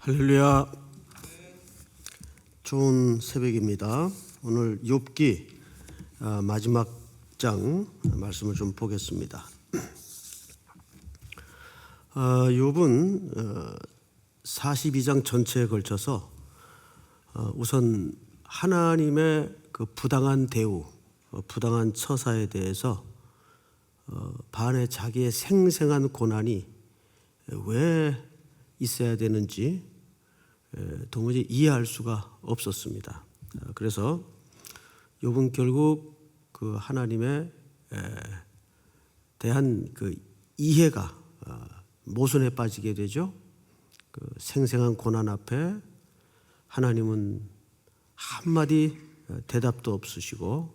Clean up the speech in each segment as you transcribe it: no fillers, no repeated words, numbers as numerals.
할렐루야. 좋은 새벽입니다. 오늘 욥기 마지막 장 말씀을 좀 보겠습니다. 욥은 42장 전체에 걸쳐서 우선 하나님의 그 부당한 대우, 부당한 처사에 대해서 반해 자기의 생생한 고난이 왜 있어야 되는지 도무지 이해할 수가 없었습니다. 그래서 욥은 결국 그 하나님에 대한 그 이해가 모순에 빠지게 되죠. 그 생생한 고난 앞에 하나님은 한마디 대답도 없으시고,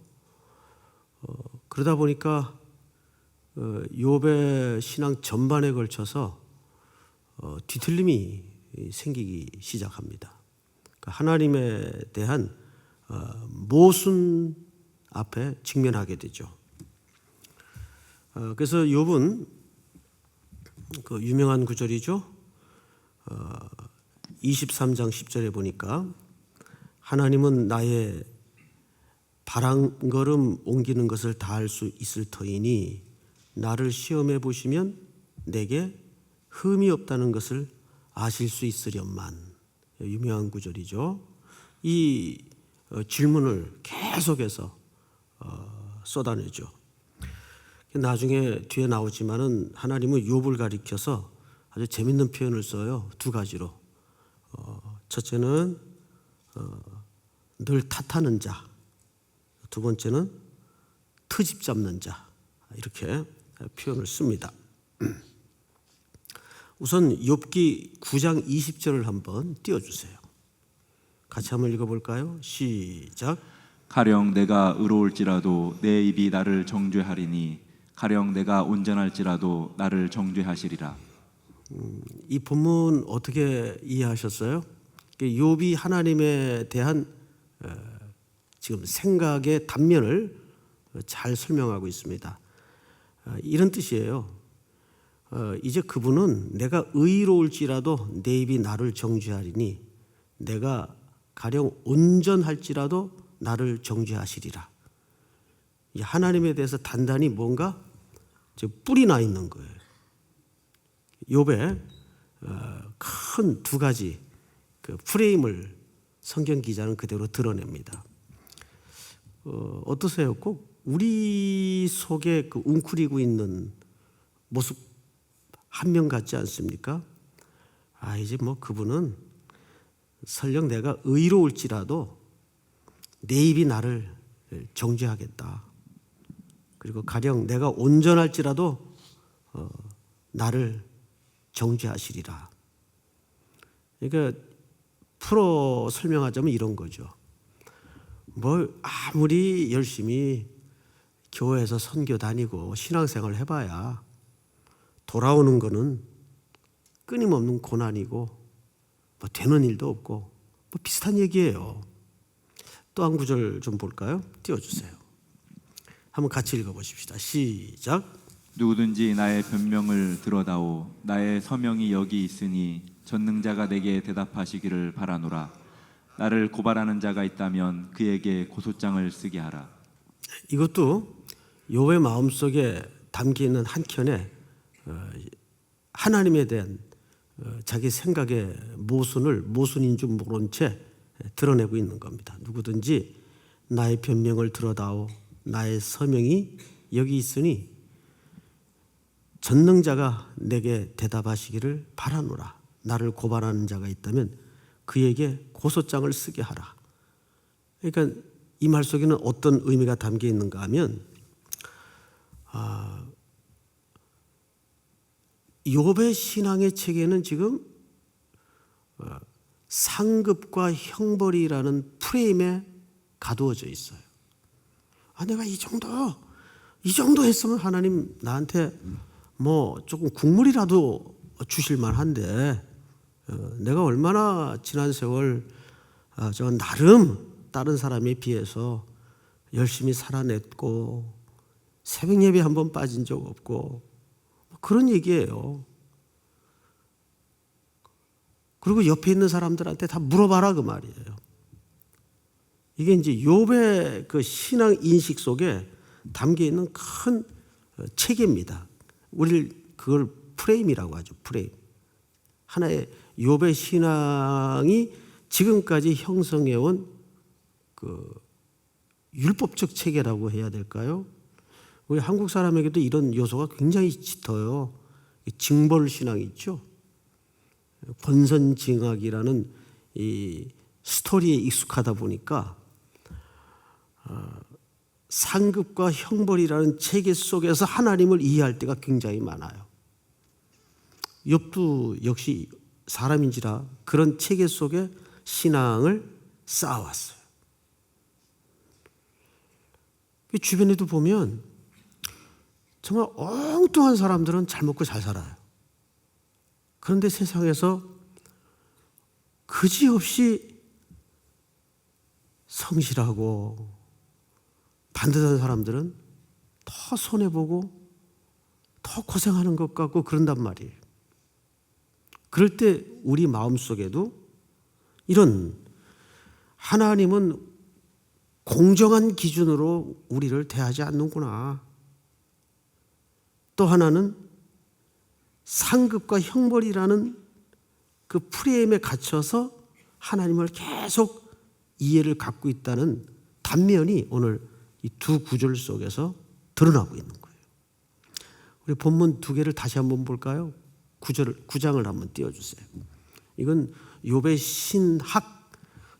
그러다 보니까 욥의 신앙 전반에 걸쳐서 뒤틀림이 생기기 시작합니다. 하나님에 대한 모순 앞에 직면하게 되죠. 그래서 욥은 그 유명한 구절이죠. 23장 10절에 보니까 하나님은 나의 바람걸음 옮기는 것을 다 할 수 있을 터이니 나를 시험해 보시면 내게 흠이 없다는 것을 아실 수 있으련만. 유명한 구절이죠. 이 질문을 계속해서 쏟아내죠. 나중에 뒤에 나오지만은 하나님은 욥을 가리켜서 아주 재밌는 표현을 써요. 두 가지로. 첫째는 늘 탓하는 자, 두 번째는 트집 잡는 자, 이렇게 표현을 씁니다. 우선 욥기 9장 20절을 한번 띄워주세요. 같이 한번 읽어볼까요? 시작. 가령 내가 의로울지라도 내 입이 나를 정죄하리니 가령 내가 온전할지라도 나를 정죄하시리라. 이 본문 어떻게 이해하셨어요? 욥이 하나님에 대한 지금 생각의 단면을 잘 설명하고 있습니다. 이런 뜻이에요. 이제 그분은 내가 의로울지라도 내 입이 나를 정죄하리니 내가 가령 온전할지라도 나를 정죄하시리라. 하나님에 대해서 단단히 뭔가 뿔이 나 있는 거예요. 욥의 큰 두 가지 그 프레임을 성경 기자는 그대로 드러냅니다. 어떠세요? 꼭 우리 속에 그 웅크리고 있는 모습 한 명 같지 않습니까? 이제 뭐 그분은 설령 내가 의로울지라도 내 입이 나를 정죄하겠다. 그리고 가령 내가 온전할지라도 나를 정죄하시리라. 그러니까 풀어 설명하자면 이런 거죠. 뭐 아무리 열심히 교회에서 선교 다니고 신앙생활 해봐야 돌아오는 거는 끊임없는 고난이고 뭐 되는 일도 없고 뭐 비슷한 얘기예요. 또 한 구절 좀 볼까요? 띄워주세요. 한번 같이 읽어보십시다. 시작. 누구든지 나의 변명을 들어다오 나의 서명이 여기 있으니 전능자가 내게 대답하시기를 바라노라. 나를 고발하는 자가 있다면 그에게 고소장을 쓰게 하라. 이것도 욥의 마음속에 담겨있는 한켠에 하나님에 대한 자기 생각의 모순인 줄 모른 채 드러내고 있는 겁니다. 누구든지 나의 변명을 들어다오 나의 서명이 여기 있으니 전능자가 내게 대답하시기를 바라노라. 나를 고발하는 자가 있다면 그에게 고소장을 쓰게 하라. 그러니까 이 말 속에는 어떤 의미가 담겨 있는가 하면 욥의 신앙의 체계는 지금 상급과 형벌이라는 프레임에 가두어져 있어요. 내가 이 정도 했으면 하나님 나한테 뭐 조금 국물이라도 주실 만한데 내가 얼마나 지난 세월 저 나름 다른 사람에 비해서 열심히 살아냈고 새벽 예배 한 번 빠진 적 없고 그런 얘기예요. 그리고 옆에 있는 사람들한테 다 물어봐라 그 말이에요. 이게 이제 욥의 그 신앙 인식 속에 담겨 있는 큰 체계입니다. 우리 그걸 프레임이라고 하죠. 프레임. 하나의 욥의 신앙이 지금까지 형성해온 그 율법적 체계라고 해야 될까요? 우리 한국 사람에게도 이런 요소가 굉장히 짙어요. 징벌 신앙이 있죠. 권선징악이라는 이 스토리에 익숙하다 보니까 상급과 형벌이라는 체계 속에서 하나님을 이해할 때가 굉장히 많아요. 욥도 역시 사람인지라 그런 체계 속에 신앙을 쌓아왔어요. 주변에도 보면 정말 엉뚱한 사람들은 잘 먹고 잘 살아요. 그런데 세상에서 그지없이 성실하고 반듯한 사람들은 더 손해보고 더 고생하는 것 같고 그런단 말이에요. 그럴 때 우리 마음속에도 이런 하나님은 공정한 기준으로 우리를 대하지 않는구나. 또 하나는 상급과 형벌이라는 그 프레임에 갇혀서 하나님을 계속 이해를 갖고 있다는 단면이 오늘 이 두 구절 속에서 드러나고 있는 거예요. 우리 본문 두 개를 다시 한번 볼까요? 9장을 한번 띄워주세요. 이건 욥의 신학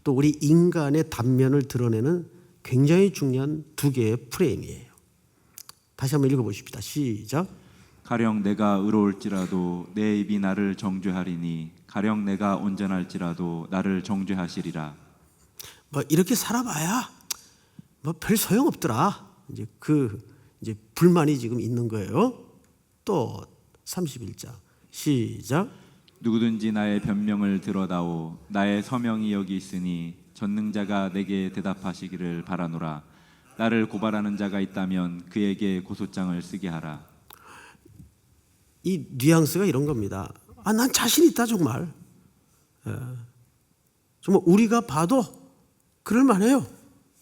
또 우리 인간의 단면을 드러내는 굉장히 중요한 두 개의 프레임이에요. 다시 한번 읽어보십시다. 시작. 가령 내가 의로울지라도 내 입이 나를 정죄하리니 가령 내가 온전할지라도 나를 정죄하시리라. 뭐 이렇게 살아봐야 뭐 별 소용 없더라. 이제 불만이 지금 있는 거예요. 또 31장 시작. 누구든지 나의 변명을 들어다오 나의 서명이 여기 있으니 전능자가 내게 대답하시기를 바라노라. 나를 고발하는 자가 있다면 그에게 고소장을 쓰게 하라. 이 뉘앙스가 이런 겁니다. 난 자신 있다 정말. 정말 우리가 봐도 그럴 만해요.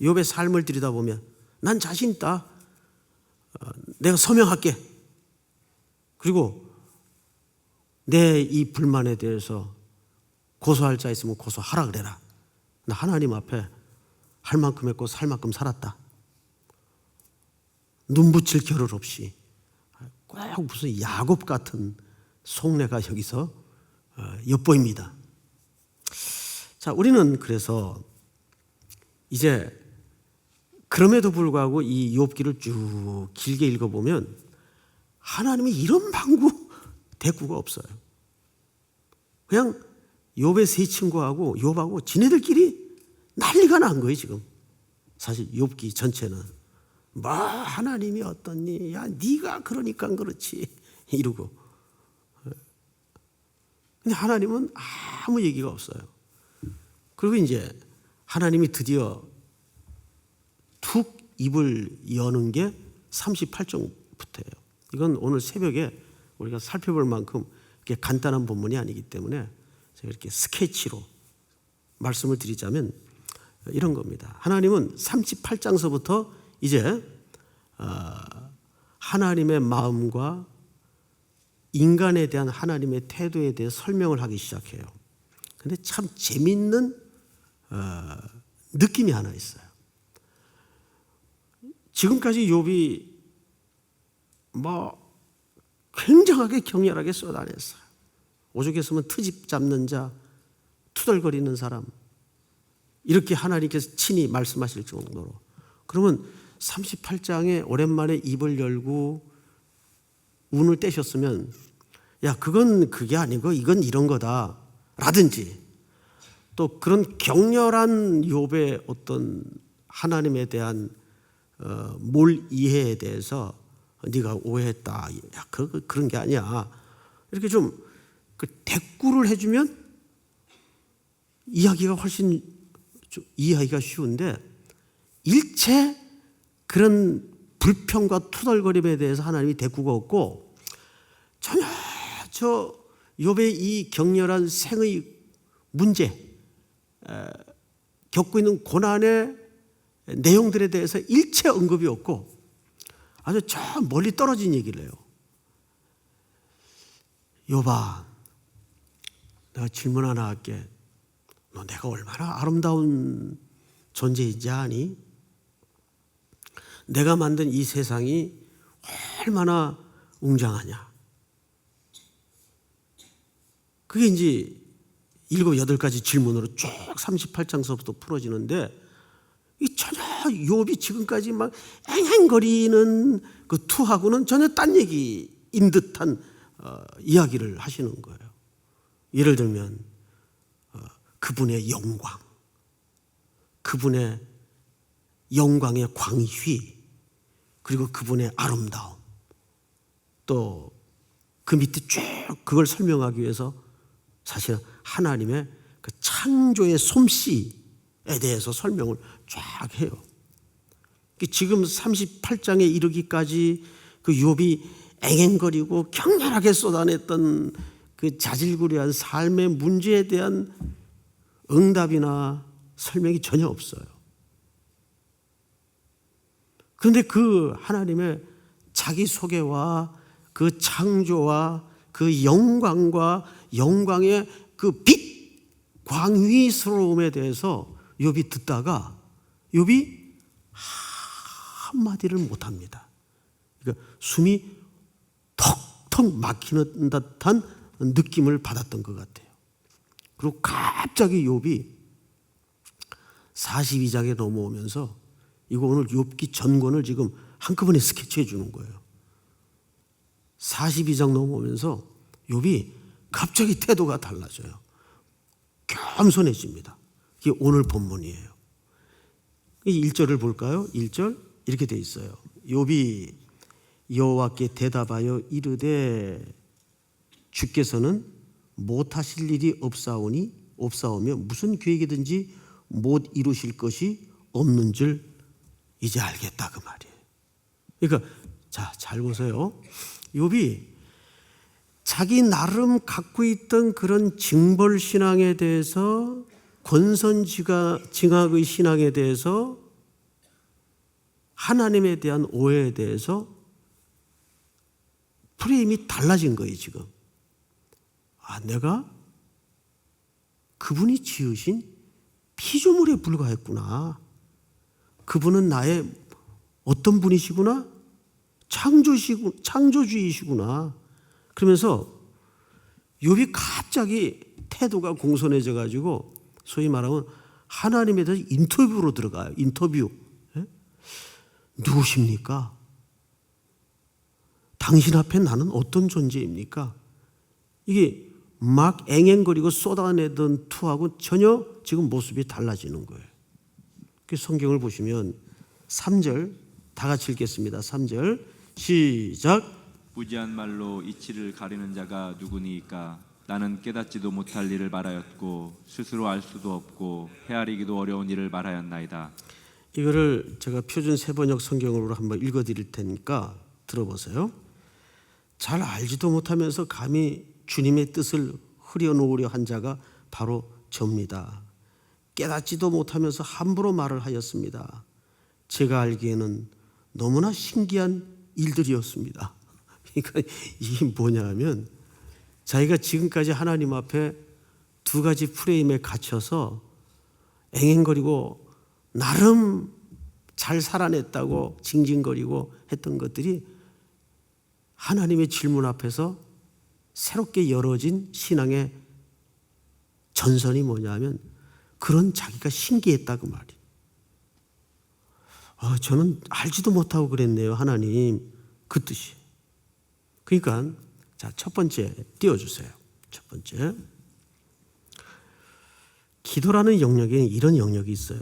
욥의 삶을 들여다보면 난 자신 있다. 내가 서명할게. 그리고 내 이 불만에 대해서 고소할 자 있으면 고소하라 그래라. 나 하나님 앞에 할 만큼 했고 살 만큼 살았다. 눈 붙일 겨를 없이 꼭 무슨 야곱 같은 속내가 여기서 엿보입니다. 자, 우리는 그래서 이제 그럼에도 불구하고 이 욥기를 쭉 길게 읽어보면 하나님이 이런 방구 대꾸가 없어요. 그냥 욥의 세 친구하고 욥하고 지네들끼리 난리가 난 거예요 지금. 사실 욥기 전체는 뭐 하나님이 어떻니? 야 네가 그러니까 그렇지 이러고. 근데 하나님은 아무 얘기가 없어요. 그리고 이제 하나님이 드디어 툭 입을 여는 게 38장부터예요. 이건 오늘 새벽에 우리가 살펴볼 만큼 이렇게 간단한 본문이 아니기 때문에 제가 이렇게 스케치로 말씀을 드리자면 이런 겁니다. 하나님은 38장서부터 이제 하나님의 마음과 인간에 대한 하나님의 태도에 대해 설명을 하기 시작해요. 근데 참 재밌는 느낌이 하나 있어요. 지금까지 욥이 뭐 굉장하게 격렬하게 쏟아냈어요. 오죽했으면 트집 잡는 자, 투덜거리는 사람 이렇게 하나님께서 친히 말씀하실 정도로. 그러면 38장에 오랜만에 입을 열고 운을 떼셨으면 야 그건 그게 아니고 이건 이런 거다 라든지 또 그런 격렬한 욥의 어떤 하나님에 대한 몰 이해에 대해서 네가 오해했다. 야, 그런 게 아니야. 이렇게 좀 그 대꾸를 해주면 이야기가 훨씬 좀 이해하기가 쉬운데 일체 그런 불평과 투덜거림에 대해서 하나님이 대꾸가 없고 전혀 저 욥의 이 격렬한 생의 문제, 겪고 있는 고난의 내용들에 대해서 일체 언급이 없고 아주 저 멀리 떨어진 얘기를 해요. 욥아, 내가 질문 하나 할게. 너 내가 얼마나 아름다운 존재인지 아니? 내가 만든 이 세상이 얼마나 웅장하냐? 그게 이제 7, 8가지 질문으로 쭉 38장서부터 풀어지는데 이 전혀 욥이 지금까지 막 앵앵거리는 그 투하고는 전혀 딴 얘기인 듯한 이야기를 하시는 거예요. 예를 들면 그분의 영광, 그분의 영광의 광휘, 그리고 그분의 아름다움, 또 그 밑에 쭉 그걸 설명하기 위해서 사실은 하나님의 그 창조의 솜씨에 대해서 설명을 쫙 해요. 지금 38장에 이르기까지 그 욥이 앵앵거리고 격렬하게 쏟아냈던 그 자질구레한 삶의 문제에 대한 응답이나 설명이 전혀 없어요. 그런데 그 하나님의 자기 소개와 그 창조와 그 영광과 영광의 그 빛, 광휘스러움에 대해서 욥이 듣다가 욥이 한마디를 못합니다. 그러니까 숨이 턱턱 막히는 듯한 느낌을 받았던 것 같아요. 그리고 갑자기 욥이 42장에 넘어오면서 이거 오늘 욥기 전권을 지금 한꺼번에 스케치해 주는 거예요. 42장 넘어오면서 욥이 갑자기 태도가 달라져요. 겸손해집니다. 이게 오늘 본문이에요. 1절을 볼까요? 1절 이렇게 돼 있어요. 욥이 여호와께 대답하여 이르되 주께서는 못하실 일이 없사오며 무슨 계획이든지 못 이루실 것이 없는 줄 이제 알겠다 그 말이에요. 그러니까 잘 보세요. 욥이 자기 나름 갖고 있던 그런 징벌 신앙에 대해서 권선징악의 신앙에 대해서 하나님에 대한 오해에 대해서 프레임이 달라진 거예요 지금. 내가 그분이 지으신 피조물에 불과했구나. 그분은 나의 어떤 분이시구나? 창조주이시구나. 그러면서 욥이 갑자기 태도가 공손해져 가지고 소위 말하면 하나님에 대해서 인터뷰로 들어가요. 인터뷰. 누구십니까? 당신 앞에 나는 어떤 존재입니까? 이게 막 앵앵거리고 쏟아내던 투하고 전혀 지금 모습이 달라지는 거예요. 그 성경을 보시면 3절 다 같이 읽겠습니다. 3절 시작. 무지한 말로 이치를 가리는 자가 누구니까? 나는 깨닫지도 못할 일을 말하였고 스스로 알 수도 없고 헤아리기도 어려운 일을 말하였나이다. 이거를 제가 표준 세번역 성경으로 한번 읽어드릴 테니까 들어보세요. 잘 알지도 못하면서 감히 주님의 뜻을 흐려놓으려 한 자가 바로 접니다. 깨닫지도 못하면서 함부로 말을 하였습니다. 제가 알기에는 너무나 신기한 일들이었습니다. 그러니까 이게 뭐냐면 자기가 지금까지 하나님 앞에 두 가지 프레임에 갇혀서 앵앵거리고 나름 잘 살아냈다고 징징거리고 했던 것들이 하나님의 질문 앞에서 새롭게 열어진 신앙의 전선이 뭐냐면 그런 자기가 신기했다 그 말이에요. 저는 알지도 못하고 그랬네요 하나님. 그 뜻이에요. 그러니까 첫 번째 띄워주세요. 첫 번째 기도라는 영역에 이런 영역이 있어요.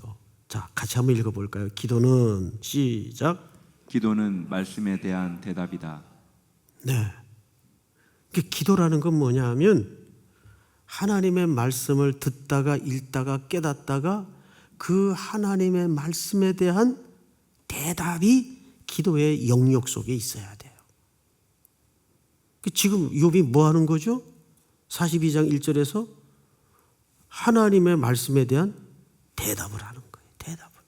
같이 한번 읽어볼까요? 기도는 시작. 기도는 말씀에 대한 대답이다. 네. 기도라는 건 뭐냐 하면 하나님의 말씀을 듣다가 읽다가 깨닫다가 그 하나님의 말씀에 대한 대답이 기도의 영역 속에 있어야 돼요. 지금 욥이 뭐 하는 거죠? 42장 1절에서 하나님의 말씀에 대한 대답을 하는 거예요. 대답을.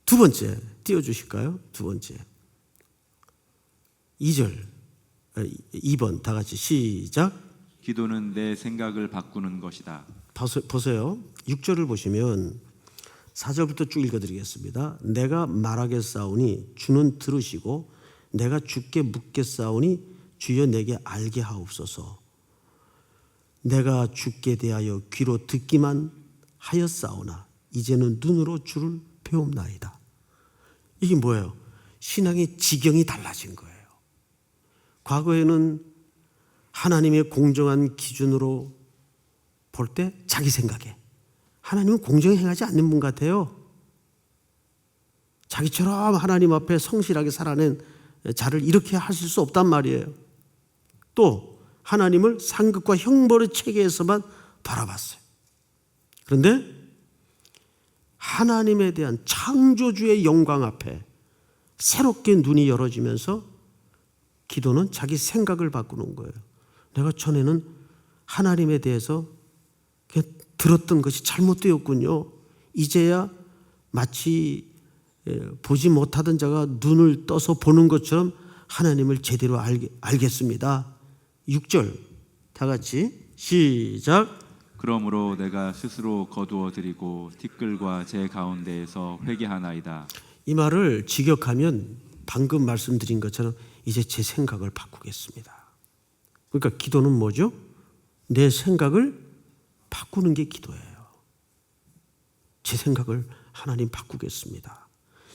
두 번째 띄워주실까요? 두 번째 2번 다 같이 시작. 기도는 내 생각을 바꾸는 것이다. 보세요. 6절을 보시면 4절부터 쭉 읽어드리겠습니다. 내가 말하겠사오니 주는 들으시고 내가 주께 묻겠사오니 주여 내게 알게 하옵소서. 내가 주께 대하여 귀로 듣기만 하였사오나 이제는 눈으로 주를 배움나이다. 이게 뭐예요? 신앙의 지경이 달라진 거예요. 과거에는 하나님의 공정한 기준으로 볼 때 자기 생각에 하나님은 공정히 행하지 않는 분 같아요. 자기처럼 하나님 앞에 성실하게 살아낸 자를 이렇게 하실 수 없단 말이에요. 또 하나님을 상급과 형벌의 체계에서만 바라봤어요. 그런데 하나님에 대한 창조주의 영광 앞에 새롭게 눈이 열어지면서 기도는 자기 생각을 바꾸는 거예요. 내가 전에는 하나님에 대해서 그냥 들었던 것이 잘못되었군요. 이제야 마치 보지 못하던 자가 눈을 떠서 보는 것처럼 하나님을 제대로 알겠습니다. 6절 다 같이 시작. 그러므로 내가 스스로 거두어 드리고 티끌과 제 가운데에서 회개하나이다. 이 말을 직역하면 방금 말씀드린 것처럼 이제 제 생각을 바꾸겠습니다. 그러니까 기도는 뭐죠? 내 생각을 바꾸는 게 기도예요. 제 생각을 하나님 바꾸겠습니다.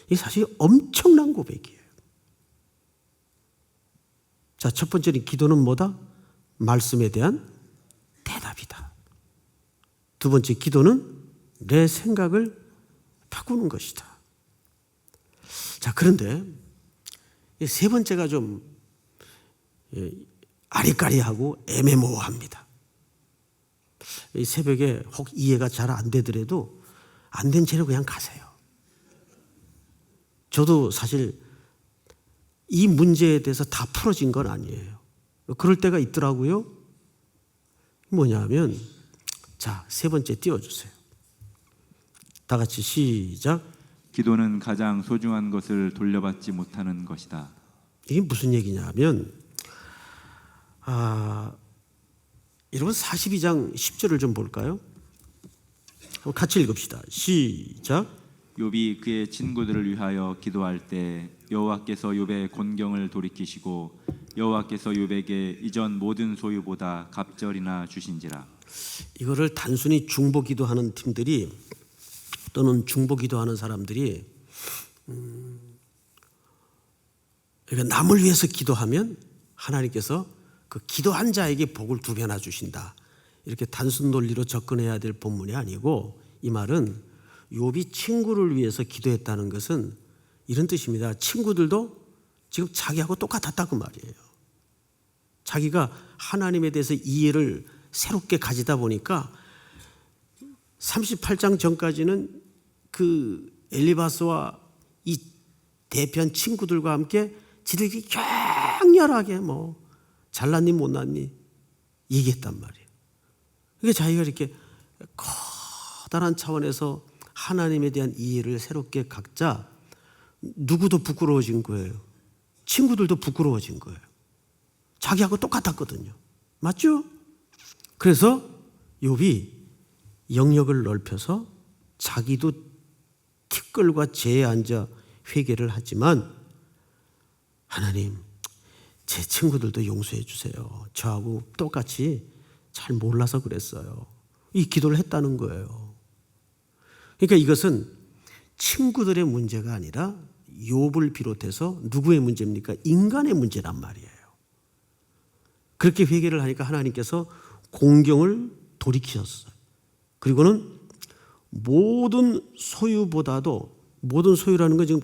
이게 사실 엄청난 고백이에요. 자, 첫 번째는 기도는 뭐다? 말씀에 대한 대답이다. 두 번째 기도는 내 생각을 바꾸는 것이다. 자, 그런데 세 번째가 좀 아리까리하고 애매모호합니다. 이 새벽에 혹 이해가 잘 안 되더라도 안 된 채로 그냥 가세요. 저도 사실 이 문제에 대해서 다 풀어진 건 아니에요. 그럴 때가 있더라고요. 뭐냐면 자, 세 번째 띄워주세요. 다 같이 시작. 기도는 가장 소중한 것을 돌려받지 못하는 것이다. 이게 무슨 얘기냐면 여러분 42장 10절을 좀 볼까요? 같이 읽읍시다. 시작. 욥이 그의 친구들을 위하여 기도할 때 여호와께서 욥의 곤경을 돌이키시고 여호와께서 욥에게 이전 모든 소유보다 갑절이나 주신지라. 이거를 단순히 중보 기도하는 팀들이 또는 중보 기도하는 사람들이 그러니까 남을 위해서 기도하면 하나님께서 그 기도한 자에게 복을 2배나 주신다. 이렇게 단순 논리로 접근해야 될 본문이 아니고 이 말은 욥이 친구를 위해서 기도했다는 것은 이런 뜻입니다. 친구들도 지금 자기하고 똑같았다고 말이에요. 자기가 하나님에 대해서 이해를 새롭게 가지다 보니까 38장 전까지는 그 엘리바스와 이 대표한 친구들과 함께 지들끼리 격렬하게 뭐 잘났니 못났니 얘기했단 말이에요. 그러니까 자기가 이렇게 커다란 차원에서 하나님에 대한 이해를 새롭게 갖자 누구도 부끄러워진 거예요. 친구들도 부끄러워진 거예요. 자기하고 똑같았거든요. 맞죠? 그래서 욥이 영역을 넓혀서 자기도 티끌과 재에 앉아 회개를 하지만 하나님 제 친구들도 용서해 주세요. 저하고 똑같이 잘 몰라서 그랬어요. 이 기도를 했다는 거예요. 그러니까 이것은 친구들의 문제가 아니라 욥을 비롯해서 누구의 문제입니까? 인간의 문제란 말이에요. 그렇게 회개를 하니까 하나님께서 공경을 돌이키셨어요. 그리고는 모든 소유보다도 모든 소유라는 건 지금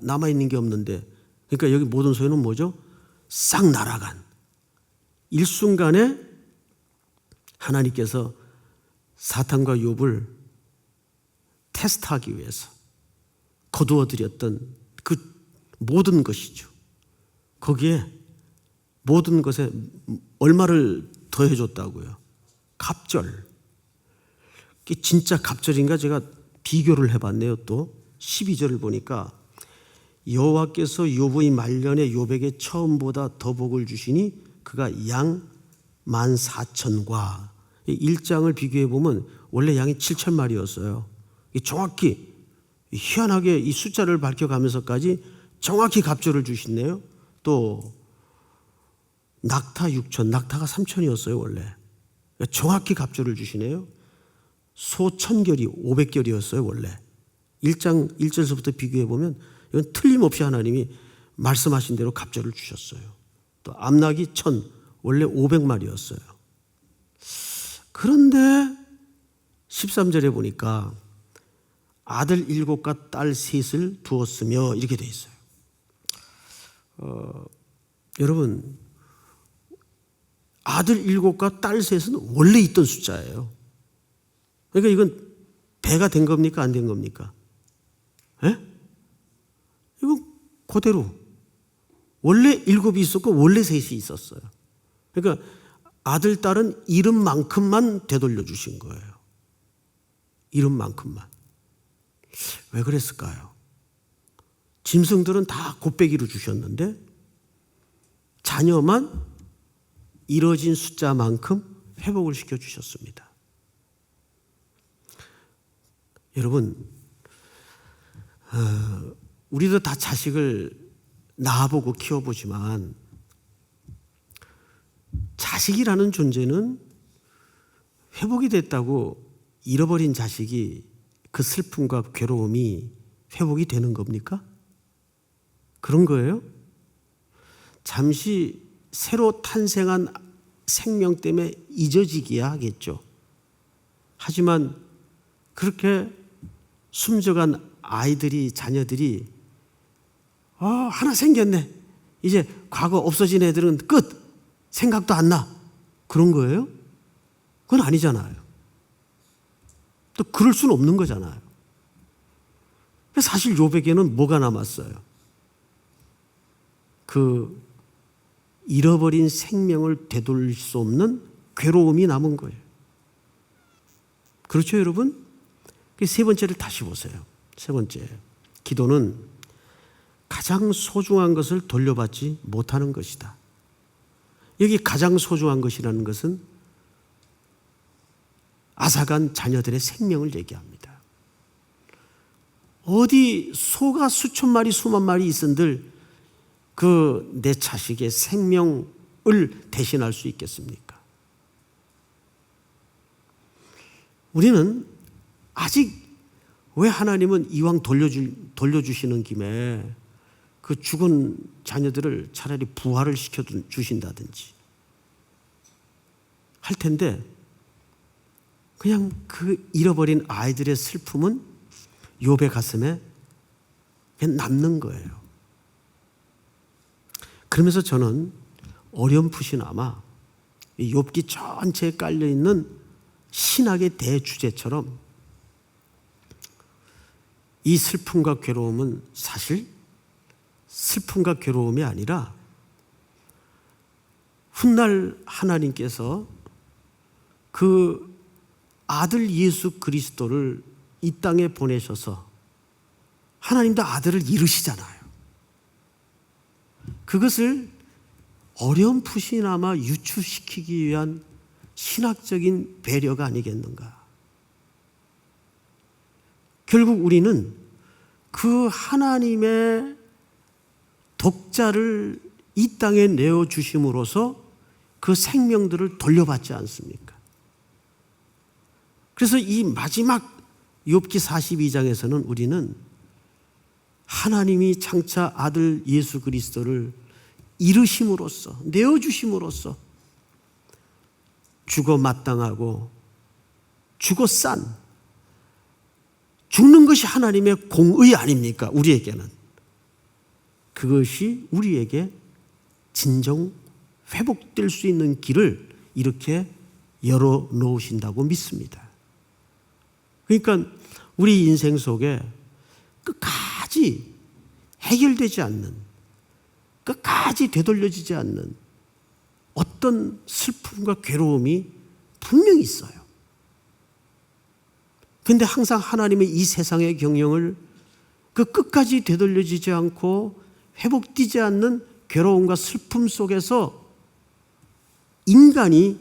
남아있는 게 없는데 그러니까 여기 모든 소유는 뭐죠? 싹 날아간 일순간에 하나님께서 사탄과 욥을 테스트하기 위해서 거두어 드렸던 그 모든 것이죠. 거기에 모든 것에 얼마를 더해줬다고요? 갑절. 이게 진짜 갑절인가 제가 비교를 해봤네요. 또 12절을 보니까 여호와께서 욥의 말년에 욥에게 처음보다 더 복을 주시니 그가 양 14,000과 1장을 비교해 보면 원래 양이 7,000마리였어요. 정확히 희한하게 이 숫자를 밝혀가면서까지 정확히 갑절을 주시네요. 또 낙타 6,000, 낙타가 3,000이었어요 원래. 정확히 갑절을 주시네요. 소 1,000결이 500결이었어요 원래. 1장 1절서부터 비교해 보면 이건 틀림없이 하나님이 말씀하신 대로 갑절을 주셨어요. 또 암낙이 1,000, 원래 500마리였어요. 그런데 13절에 보니까 아들 7과 딸 3을 두었으며 이렇게 돼 있어요. 여러분, 아들 7과 딸 3은 원래 있던 숫자예요. 그러니까 이건 배가 된 겁니까? 안 된 겁니까? 예? 이건 그대로 원래 7이 있었고 원래 3이 있었어요. 그러니까 아들, 딸은 이름만큼만 되돌려 주신 거예요. 이름만큼만. 왜 그랬을까요? 짐승들은 다 곱빼기로 주셨는데 자녀만 이뤄진 숫자만큼 회복을 시켜주셨습니다. 여러분, 우리도 다 자식을 낳아보고 키워보지만 자식이라는 존재는 회복이 됐다고 잃어버린 자식이 그 슬픔과 괴로움이 회복이 되는 겁니까? 그런 거예요? 잠시 새로 탄생한 생명 때문에 잊어지기야 하겠죠. 하지만 그렇게 숨져간 아이들이, 자녀들이 하나 생겼네. 이제 과거 없어진 애들은 끝. 생각도 안 나. 그런 거예요? 그건 아니잖아요. 또 그럴 수는 없는 거잖아요. 사실 욥에게는 뭐가 남았어요? 그 잃어버린 생명을 되돌릴 수 없는 괴로움이 남은 거예요. 그렇죠, 여러분? 세 번째를 다시 보세요. 세 번째, 기도는 가장 소중한 것을 돌려받지 못하는 것이다. 여기 가장 소중한 것이라는 것은 앗아간 자녀들의 생명을 얘기합니다. 어디 소가 수천 마리, 수만 마리 있은들 그 내 자식의 생명을 대신할 수 있겠습니까? 우리는 아직 왜 하나님은 이왕 돌려주시는 김에 그 죽은 자녀들을 차라리 부활을 시켜주신다든지 할 텐데 그냥 그 잃어버린 아이들의 슬픔은 욥의 가슴에 그냥 남는 거예요. 그러면서 저는 어렴풋이나마 욥기 전체에 깔려있는 신학의 대주제처럼 이 슬픔과 괴로움은 사실 슬픔과 괴로움이 아니라 훗날 하나님께서 그 아들 예수 그리스도를 이 땅에 보내셔서 하나님도 아들을 이루시잖아요. 그것을 어렴풋이나마 유추시키기 위한 신학적인 배려가 아니겠는가. 결국 우리는 그 하나님의 독자를 이 땅에 내어주심으로써 그 생명들을 돌려받지 않습니까? 그래서 이 마지막 욥기 42장에서는 우리는 하나님이 장차 아들 예수 그리스도를 이루심으로써, 내어주심으로써 죽어 마땅하고 죽어 싼, 죽는 것이 하나님의 공의 아닙니까? 우리에게는. 그것이 우리에게 진정 회복될 수 있는 길을 이렇게 열어놓으신다고 믿습니다. 그러니까 우리 인생 속에 끝까지 해결되지 않는, 끝까지 되돌려지지 않는 어떤 슬픔과 괴로움이 분명히 있어요. 근데 항상 하나님의 이 세상의 경영을 그 끝까지 되돌려지지 않고 회복되지 않는 괴로움과 슬픔 속에서 인간이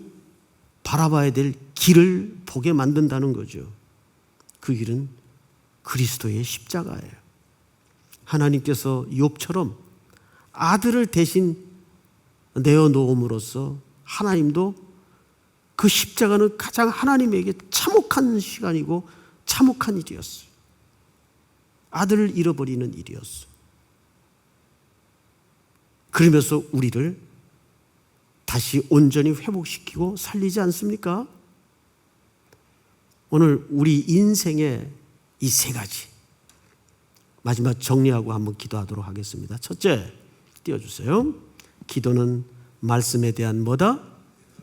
바라봐야 될 길을 보게 만든다는 거죠. 그 길은 그리스도의 십자가예요. 하나님께서 욥처럼 아들을 대신 내어놓음으로써 하나님도 그 십자가는 가장 하나님에게 참혹한 시간이고 참혹한 일이었어요. 아들을 잃어버리는 일이었어요. 그러면서 우리를 다시 온전히 회복시키고 살리지 않습니까? 오늘 우리 인생의 이 세 가지 마지막 정리하고 한번 기도하도록 하겠습니다. 첫째, 띄워주세요. 기도는 말씀에 대한 뭐다?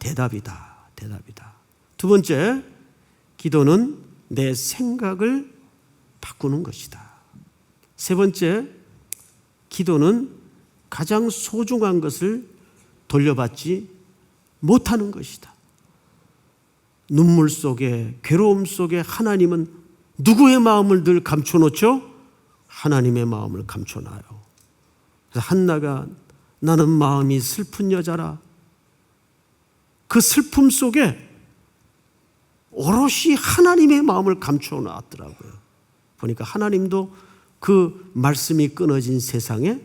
대답이다. 대답이다. 두 번째, 기도는 내 생각을 바꾸는 것이다. 세 번째, 기도는 가장 소중한 것을 돌려받지 못하는 것이다. 눈물 속에, 괴로움 속에 하나님은 누구의 마음을 늘 감춰놓죠? 하나님의 마음을 감춰놔요. 그래서 한나가 나는 마음이 슬픈 여자라. 그 슬픔 속에 오롯이 하나님의 마음을 감춰놨더라고요. 보니까 하나님도 그 말씀이 끊어진 세상에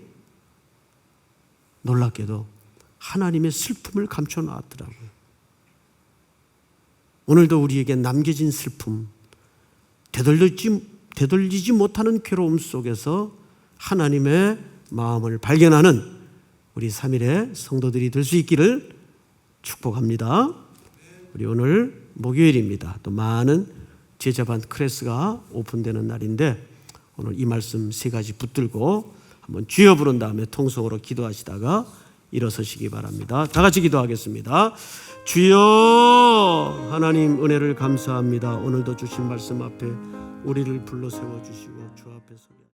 놀랍게도 하나님의 슬픔을 감춰놨더라고요. 오늘도 우리에게 남겨진 슬픔, 되돌리지 못하는 괴로움 속에서 하나님의 마음을 발견하는 우리 3일의 성도들이 될 수 있기를 축복합니다. 우리 오늘 목요일입니다. 또 많은 제자반 클래스가 오픈되는 날인데 오늘 이 말씀 세 가지 붙들고 한번 주여 부른 다음에 통성으로 기도하시다가 일어서시기 바랍니다. 다 같이 기도하겠습니다. 주여, 하나님 은혜를 감사합니다. 오늘도 주신 말씀 앞에 우리를 불러 세워주시고 주 앞에 서게